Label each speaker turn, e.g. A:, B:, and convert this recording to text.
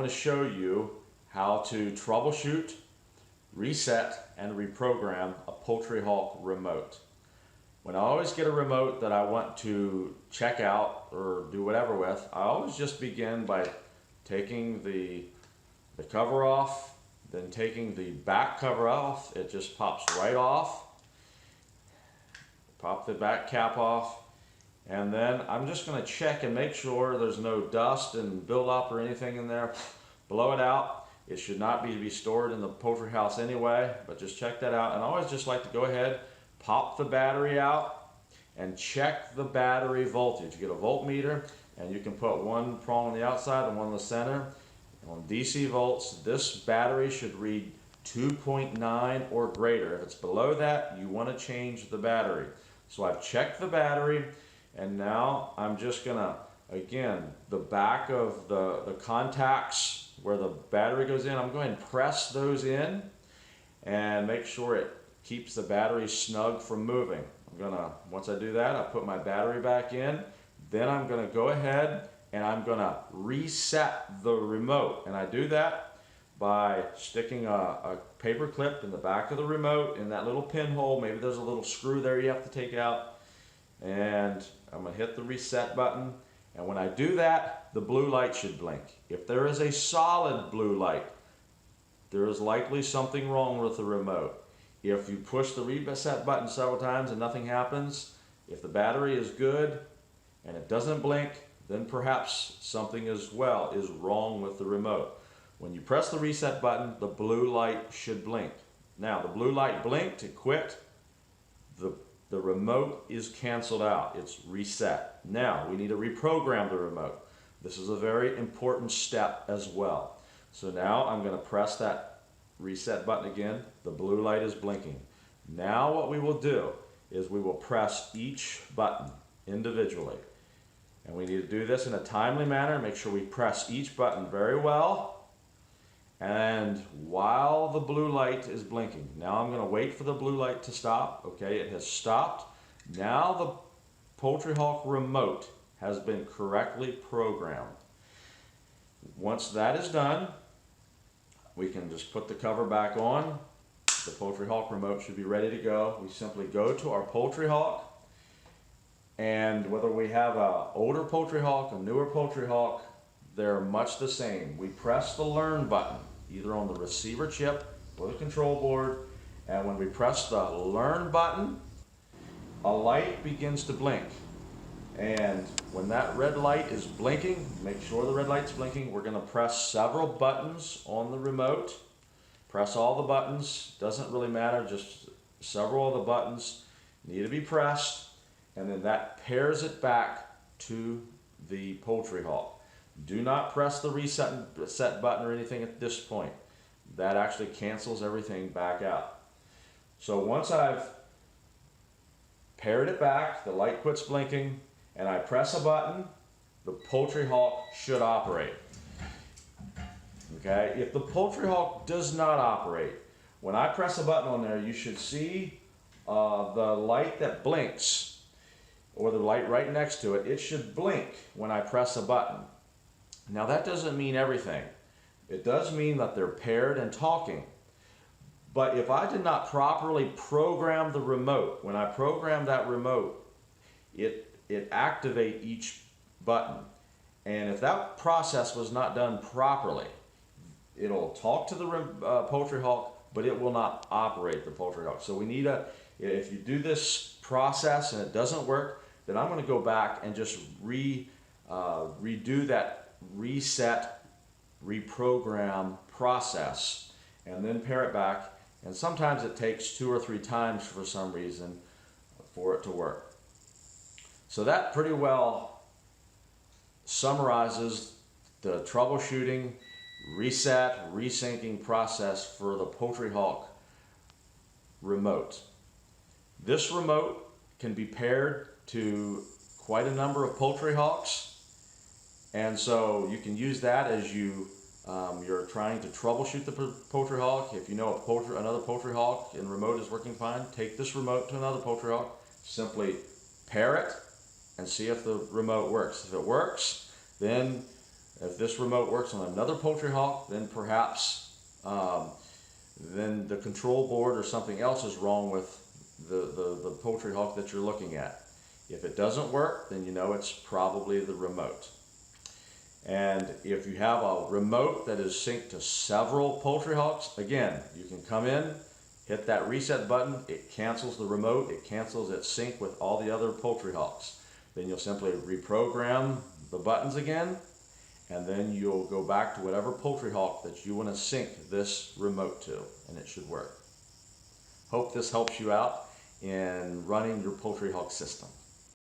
A: to show you how to troubleshoot, reset, and reprogram a Poultry Hawk remote. When I always get a remote that I want to check out or do whatever with, I always just begin by taking the cover off, then taking the back cover off. It just pops right off. Pop the back cap off, and then I'm just going to check and make sure there's no dust and buildup or anything in there. Blow it out. It should not be stored in the poultry house anyway, but just check that out. And I always just like to go ahead, pop the battery out, and check the battery voltage. You get a voltmeter, and you can put one prong on the outside and one in the center. And on DC volts, this battery should read 2.9 or greater. If it's below that, you want to change the battery. So I've checked the battery, and now I'm just gonna, again, the back of the contacts where the battery goes in, I'm going to press those in and make sure it keeps the battery snug from moving. Once I do that, I put my battery back in, then I'm gonna go ahead and I'm gonna reset the remote. And I do that by sticking a paper clip in the back of the remote in that little pinhole. Maybe there's a little screw there you have to take out. And I'm going to hit the reset button. And when I do that, the blue light should blink. If there is a solid blue light, there is likely something wrong with the remote. If you push the reset button several times and nothing happens, if the battery is good and it doesn't blink, then perhaps something is wrong with the remote. When you press the reset button, the blue light should blink. Now, the blue light blinked, it quit. The remote is canceled out. It's reset. Now, we need to reprogram the remote. This is a very important step as well. So now I'm going to press that reset button again. The blue light is blinking. Now what we will do is we will press each button individually. And we need to do this in a timely manner. Make sure we press each button very well. And while the blue light is blinking, now I'm going to wait for the blue light to stop. Okay, it has stopped. Now the Poultry Hawk remote has been correctly programmed. Once that is done, we can just put the cover back on. The Poultry Hawk remote should be ready to go. We simply go to our Poultry Hawk, and whether we have an older Poultry Hawk, a newer Poultry Hawk, they're much the same. We press the learn button, either on the receiver chip or the control board, and when we press the learn button, a light begins to blink. And when that red light is blinking, make sure the red light's blinking, we're gonna press several buttons on the remote. Press all the buttons, doesn't really matter, just several of the buttons need to be pressed, and then that pairs it back to the Poultry Hawk. Do not press the reset button or anything at this point. That actually cancels everything back out. So once I've paired it back, the light quits blinking, and I press a button, the Poultry Hawk should operate. Okay, if the Poultry Hawk does not operate, when I press a button on there, you should see the light that blinks, or the light right next to it. It should blink when I press a button. Now that doesn't mean everything. It does mean that they're paired and talking. But if I did not properly program the remote, when I program that remote, it activates each button. And if that process was not done properly, it'll talk to the Poultry Hawk, but it will not operate the Poultry Hawk. So we need if you do this process and it doesn't work, then I'm going to go back and just redo that reset, reprogram process, and then pair it back. And sometimes it takes 2 or 3 times for some reason for it to work. So that pretty well summarizes the troubleshooting, reset, resyncing process for the Poultry Hawk remote. This remote can be paired to quite a number of Poultry Hawks. And so you can use that as you're trying to troubleshoot the Poultry Hawk. If you know another Poultry Hawk and remote is working fine, take this remote to another Poultry Hawk, simply pair it and see if the remote works. If it works, then If this remote works on another poultry hawk, then perhaps then the control board or something else is wrong with the poultry hawk that you're looking at. If it doesn't work, then you know it's probably the remote. And if you have a remote that is synced to several poultry hawks, again, you can come in, hit that reset button, it cancels the remote, it cancels its sync with all the other poultry hawks. Then you'll simply reprogram the buttons again, and then you'll go back to whatever poultry hawk that you want to sync this remote to, and it should work. Hope this helps you out in running your poultry hawk system.